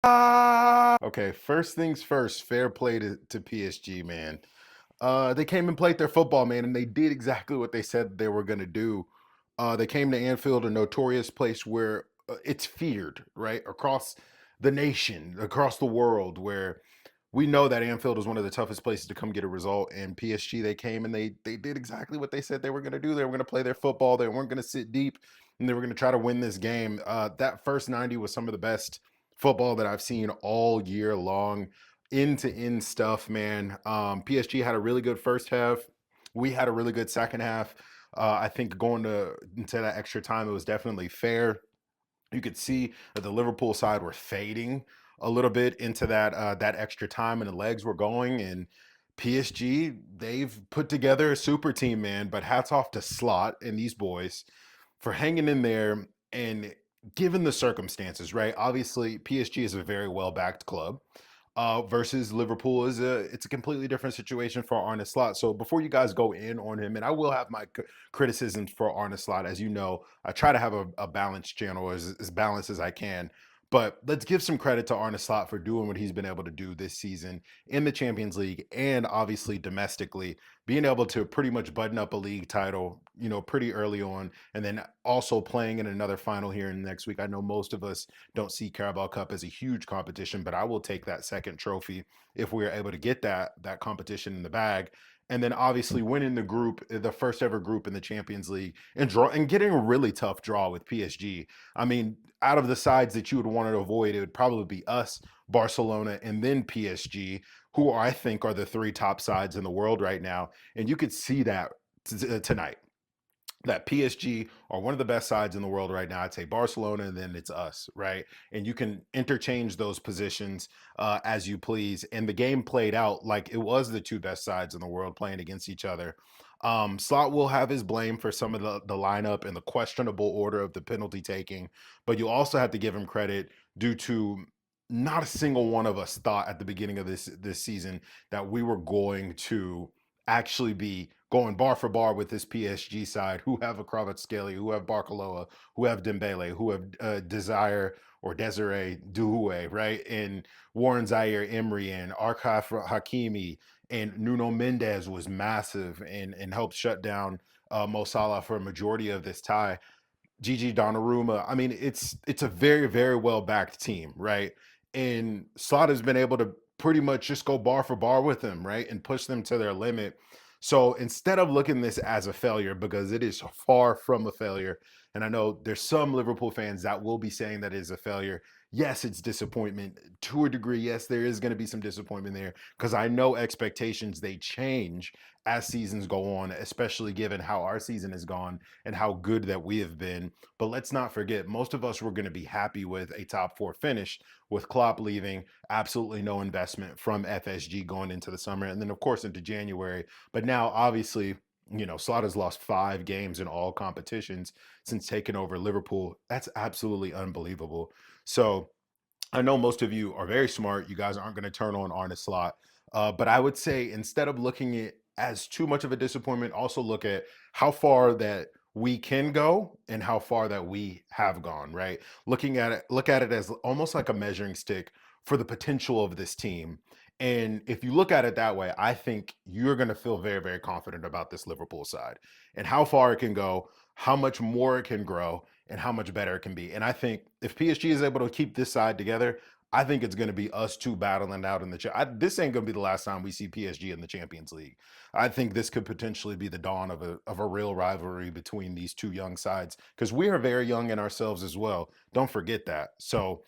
Okay, first things first, fair play to PSG, man. They came and played their football, man, and they did exactly what they said they were going to do. They came to Anfield, a notorious place where it's feared, right? Across the nation, across the world, where we know that Anfield is one of the toughest places to come get a result. And PSG, they came and they did exactly what they said they were going to do. They were going to play their football. They weren't going to sit deep, and they were going to try to win this game. That first 90 was some of the best football that I've seen all year long, end to end stuff, man. PSG had a really good first half. We had a really good second half. I think going into that extra time, it was definitely fair. You could see that the Liverpool side were fading a little bit into that extra time, and the legs were going. And PSG, they've put together a super team, man. But hats off to Slot and these boys for hanging in there and given the circumstances, right? Obviously, PSG is a very well backed club. Versus Liverpool is it's a completely different situation for Arne Slot. So before you guys go in on him, and I will have my criticisms for Arne Slot, as you know, I try to have a balanced channel as balanced as I can. But let's give some credit to Arne Slot for doing what he's been able to do this season in the Champions League and obviously domestically, being able to pretty much button up a league title, pretty early on, and then also playing in another final here in next week. I know most of us don't see Carabao Cup as a huge competition, but I will take that second trophy if we are able to get that competition in the bag. And then obviously winning the group, the first ever group in the Champions League, and getting a really tough draw with PSG. I mean, out of the sides that you would want to avoid, it would probably be us, Barcelona, and then PSG, who I think are the three top sides in the world right now. And you could see that tonight, that PSG are one of the best sides in the world right now. I'd say Barcelona, and then it's us, right? And you can interchange those positions as you please. And the game played out like it was the two best sides in the world playing against each other. Slot will have his blame for some of the lineup and the questionable order of the penalty taking, but you also have to give him credit due to not a single one of us thought at the beginning of this season that we were going to actually be going bar for bar with this PSG side, who have a Kvaratskhelia, who have Barkaloa, who have Dembele, who have Desire or Desiree Doué, right? And Warren Zaire Emery and Arkhaf Hakimi and Nuno Mendes was massive and helped shut down Mo Salah for a majority of this tie. Gigi Donnarumma. I mean, it's a very, very well backed team, right? And Slot has been able to pretty much just go bar for bar with them, right? And push them to their limit. So instead of looking this as a failure, because it is far from a failure, and I know there's some Liverpool fans that will be saying that it is a failure. Yes, it's disappointment to a degree. Yes, there is going to be some disappointment there because I know expectations they change as seasons go on, especially given how our season has gone and how good that we have been. But let's not forget, most of us were going to be happy with a top four finish with Klopp leaving, absolutely no investment from FSG going into the summer, and then of course into January. But now, obviously, Slot has lost 5 games in all competitions since taking over Liverpool. That's absolutely unbelievable. So I know most of you are very smart. You guys aren't going to turn on Arne Slot. But I would say instead of looking at as too much of a disappointment, also look at how far that we can go and how far that we have gone, right? Look at it as almost like a measuring stick for the potential of this team. And if you look at it that way, I think you're going to feel very, very confident about this Liverpool side and how far it can go, how much more it can grow, and how much better it can be. And I think if PSG is able to keep this side together, I think it's going to be us two battling out in the. This ain't going to be the last time we see PSG in the Champions League. I think this could potentially be the dawn of a real rivalry between these two young sides because we are very young in ourselves as well. Don't forget that. So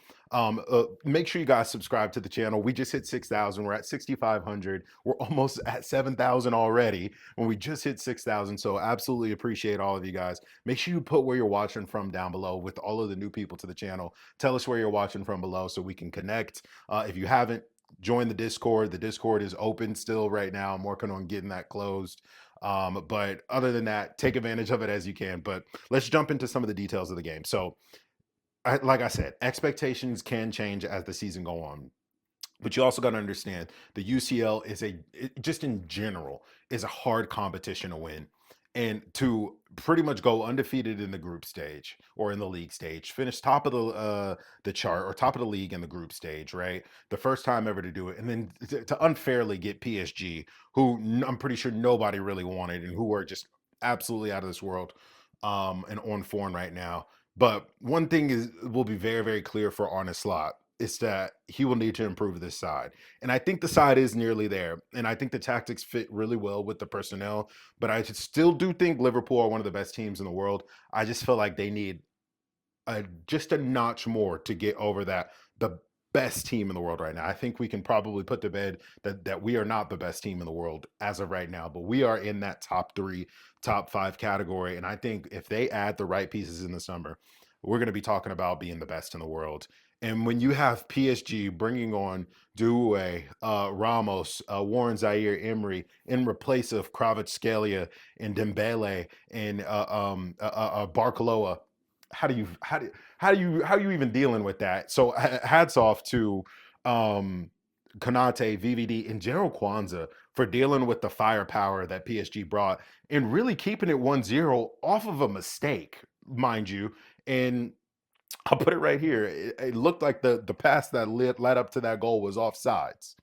make sure you guys subscribe to the channel. We just hit 6,000. We're at 6,500. We're almost at 7,000 already when we just hit 6,000. So absolutely appreciate all of you guys. Make sure you put where you're watching from down below with all of the new people to the channel. Tell us where you're watching from below so we can connect. If you haven't, join the Discord. The Discord is open still right now. I'm working on getting that closed. But other than that, take advantage of it as you can. But let's jump into some of the details of the game. So like I said, expectations can change as the season go on. But you also got to understand the UCL is just in general is a hard competition to win. and to pretty much go undefeated in the group stage or in the league stage, finish top of the chart or top of the league in the group stage, right? The first time ever to do it, and then to unfairly get PSG, who I'm pretty sure nobody really wanted and who are just absolutely out of this world, and on form right now. But one thing is will be very, very clear for Arne Slot is that he will need to improve this side. And I think the side is nearly there. And I think the tactics fit really well with the personnel. But I still do think Liverpool are one of the best teams in the world. I just feel like they need just a notch more to get over that the best team in the world right now. I think we can probably put to bed that we are not the best team in the world as of right now, but we are in that top 3, top 5 category. And I think if they add the right pieces in the summer, we're going to be talking about being the best in the world. And when you have PSG bringing on Doué, Ramos, Warren Zaire Emery in replace of Kvaratskhelia and Dembele and Barcola, how do you how do how are you even dealing with that? So hats off to um Konate, VVD, and General Kwanzaa for dealing with the firepower that PSG brought and really keeping it 1-0 off of a mistake, mind you. And I'll put it right here. It looked like the pass that led up to that goal was offsides.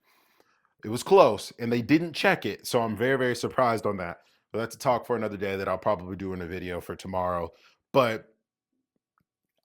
It was close, and they didn't check it. So I'm very, very surprised on that. But that's a talk for another day that I'll probably do in a video for tomorrow. But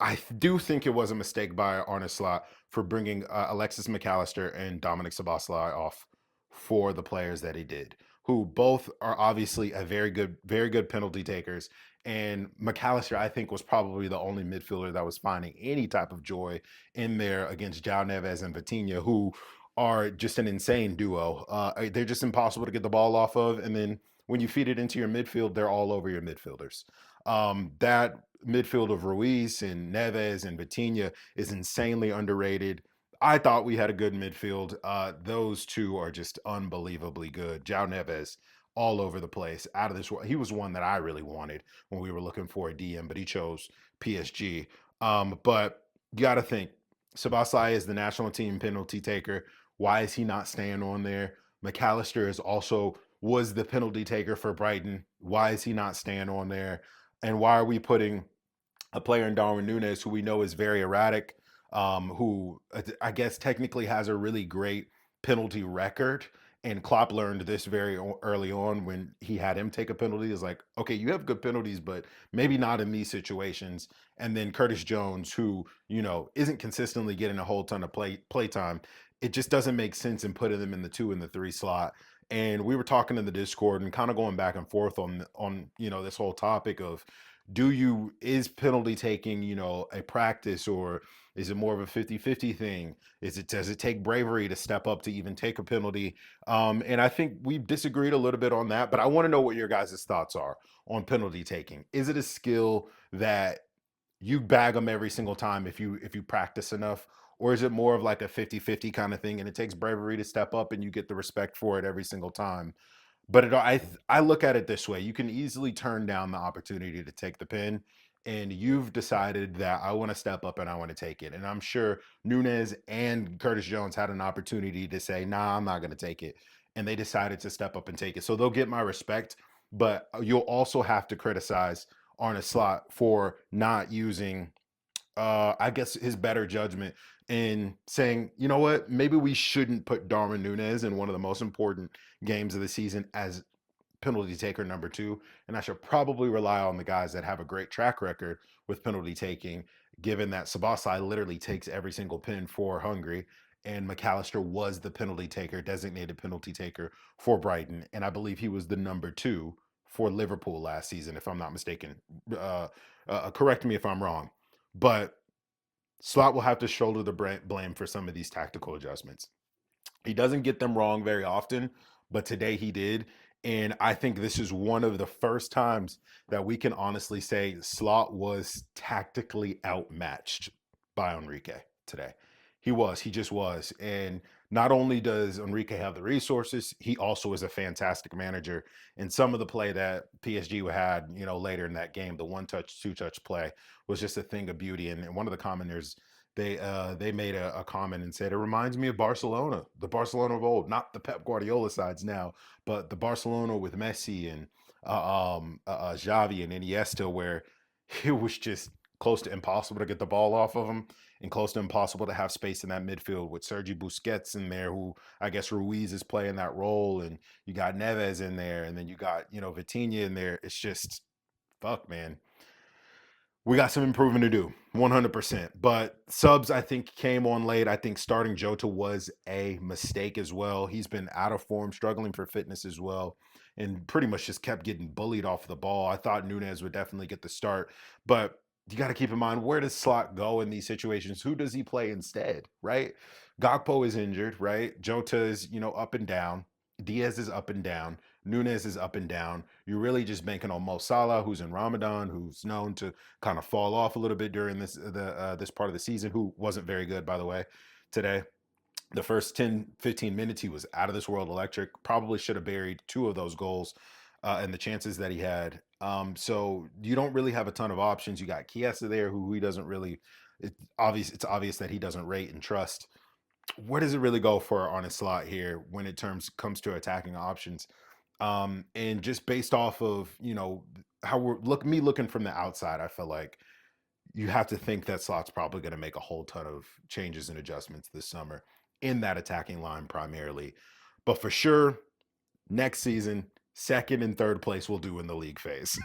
I do think it was a mistake by Arne Slot for bringing Alexis McAllister and Dominic Szoboszlai off for the players that he did, who both are obviously a very good penalty takers. And McAllister, I think, was probably the only midfielder that was finding any type of joy in there against João Neves and Vitinha, who are just an insane duo. They're just impossible to get the ball off of. And then when you feed it into your midfield, they're all over your midfielders. That midfield of Ruiz and Neves and Vitinha is insanely underrated. I thought we had a good midfield. Those two are just unbelievably good. João Neves all over the place, out of this world. He was one that I really wanted when we were looking for a DM, but he chose PSG. But you got to think, Szoboszlai is the national team penalty taker. Why is he not staying on there? McAllister is also was the penalty taker for Brighton. Why is he not staying on there? And why are we putting a player in Darwin Núñez who we know is very erratic, who I guess technically has a really great penalty record? And Klopp learned this very early on when he had him take a penalty. Is like, okay, you have good penalties, but maybe not in these situations. And then Curtis Jones, who isn't consistently getting a whole ton of play time. It just doesn't make sense in putting them in the 2 and the 3 slot. And we were talking in the Discord and kind of going back and forth on this whole topic of is penalty taking a practice, or is it more of a 50-50 thing? Does it take bravery to step up to even take a penalty? And I think we've disagreed a little bit on that, but I want to know what your guys' thoughts are on penalty taking. Is it a skill that you bag them every single time if you practice enough, or is it more of like a 50-50 kind of thing and it takes bravery to step up and you get the respect for it every single time? But I look at it this way: you can easily turn down the opportunity to take the pin, and you've decided that I want to step up and I want to take it. And I'm sure Núñez and Curtis Jones had an opportunity to say, "Nah, I'm not going to take it," and they decided to step up and take it. So they'll get my respect, but you'll also have to criticize Arne Slot for not using I guess his better judgment in saying, you know what, maybe we shouldn't put Darwin Núñez in one of the most important games of the season as penalty taker number 2, and I should probably rely on the guys that have a great track record with penalty taking, given that Szoboszlai literally takes every single pin for Hungary, and McAllister was the penalty taker, designated penalty taker for Brighton, and I believe he was the number 2 for Liverpool last season, if I'm not mistaken. Correct me if I'm wrong, but Slot will have to shoulder the blame for some of these tactical adjustments. He doesn't get them wrong very often, but today he did. And I think this is one of the first times that we can honestly say Slot was tactically outmatched by Enrique today. He just was. And not only does Enrique have the resources, he also is a fantastic manager. And some of the play that PSG had, later in that game, the one touch, two touch play was just a thing of beauty. And one of the commenters, they made a comment and said it reminds me of Barcelona, the Barcelona of old, not the Pep Guardiola sides now, but the Barcelona with Messi and Xavi and Iniesta, where it was just close to impossible to get the ball off of them and close to impossible to have space in that midfield with Sergi Busquets in there, who I guess Ruiz is playing that role, and you got Neves in there, and then you got, Vitinha in there. It's just, fuck, man, we got some improvement to do, 100%. But subs, I think, came on late. I think starting Jota was a mistake as well. He's been out of form, struggling for fitness as well, and pretty much just kept getting bullied off the ball. I thought Núñez would definitely get the start, but you got to keep in mind, where does Slot go in these situations? Who does he play instead, right? Gakpo is injured, right? Jota is, up and down. Diaz is up and down. Núñez is up and down. You're really just banking on Mo Salah, who's in Ramadan, who's known to kind of fall off a little bit during this part of the season, who wasn't very good, by the way, today. The first 10-15 minutes, he was out of this world electric. Probably should have buried two of those goals and the chances that he had. So you don't really have a ton of options. You got Chiesa there, who he doesn't really. It's obvious that he doesn't rate and trust. Where does it really go for Arne Slot here when it comes to attacking options? And just based off of how me looking from the outside, I feel like you have to think that Slot's probably going to make a whole ton of changes and adjustments this summer in that attacking line primarily. But for sure, next season, second and third place will do in the league phase.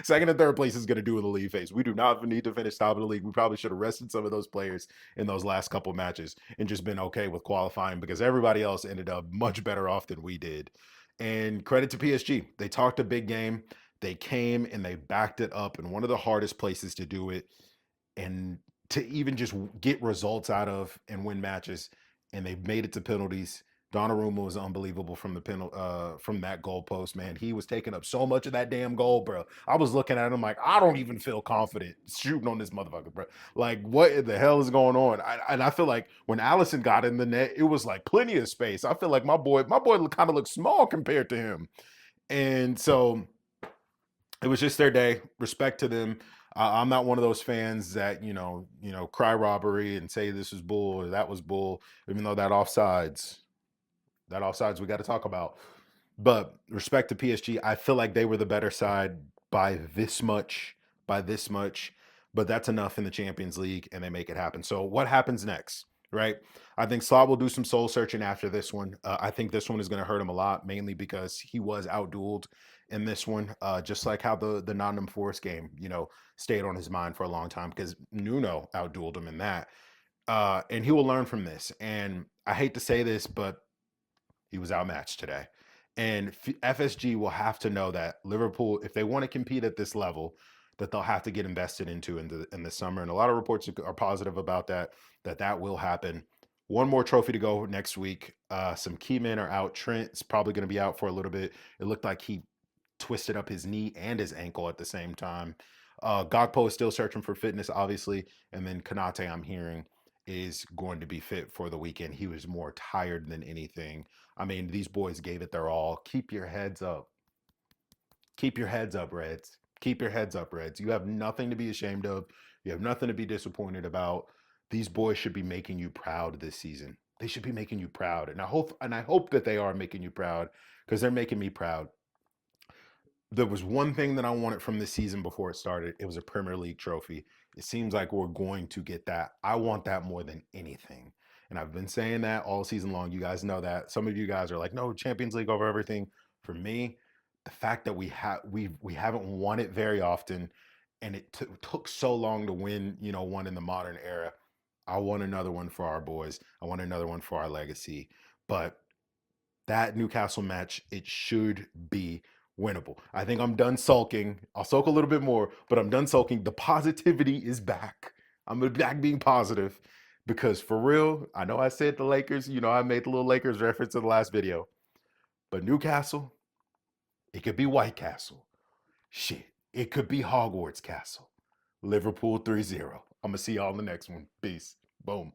Second and third place is going to do in the league phase. We do not need to finish top of the league. We probably should have rested some of those players in those last couple matches and just been okay with qualifying, because everybody else ended up much better off than we did. And credit to PSG. They talked a big game. They came and they backed it up in one of the hardest places to do it and to even just get results out of and win matches. And they made it to penalties. Donnarumma was unbelievable from from that goalpost, man. He was taking up so much of that damn goal, bro. I was looking at him like, I don't even feel confident shooting on this motherfucker, bro. Like, what the hell is going on? And I feel like when Alisson got in the net, it was like plenty of space. I feel like my boy kind of looked small compared to him. And so it was just their day. Respect to them. I'm not one of those fans that cry robbery and say this is bull or that was bull, even though that offsides we got to talk about. But respect to PSG, I feel like they were the better side by this much, by this much. But that's enough in the Champions League, and they make it happen. So what happens next, right? I think Slot will do some soul searching after this one. I think this one is going to hurt him a lot, mainly because he was outdueled in this one, just like how the Nottingham Forest game, stayed on his mind for a long time because Nuno outdueled him in that. And he will learn from this. And I hate to say this, but he was outmatched today. And FSG will have to know that Liverpool, if they want to compete at this level, that they'll have to get invested into in the summer. And a lot of reports are positive about that will happen. One more trophy to go next week. Some key men are out. Trent's probably going to be out for a little bit. It looked like he twisted up his knee and his ankle at the same time. Gakpo is still searching for fitness, obviously. And then Konate, I'm hearing, is going to be fit for the weekend. He was more tired than anything. I mean, these boys gave it their all. Keep your heads up. Keep your heads up, Reds. Keep your heads up, Reds. You have nothing to be ashamed of. You have nothing to be disappointed about. These boys should be making you proud this season. They should be making you proud. And I hope that they are making you proud, because they're making me proud. There was one thing that I wanted from this season before it started. It was a Premier League trophy. It seems like we're going to get that. I want that more than anything. And I've been saying that all season long. You guys know that. Some of you guys are like, no, Champions League over everything. For me, the fact that we haven't won it very often, and it took so long to win, one in the modern era. I want another one for our boys. I want another one for our legacy. But that Newcastle match, it should be winnable. I think I'm done sulking. I'll sulk a little bit more, but I'm done sulking. The positivity is back. I'm back being positive, because for real, I know I said the Lakers, I made the little Lakers reference in the last video, but Newcastle, it could be White Castle. Shit, it could be Hogwarts Castle. Liverpool 3-0. I'm going to see y'all in the next one. Peace. Boom.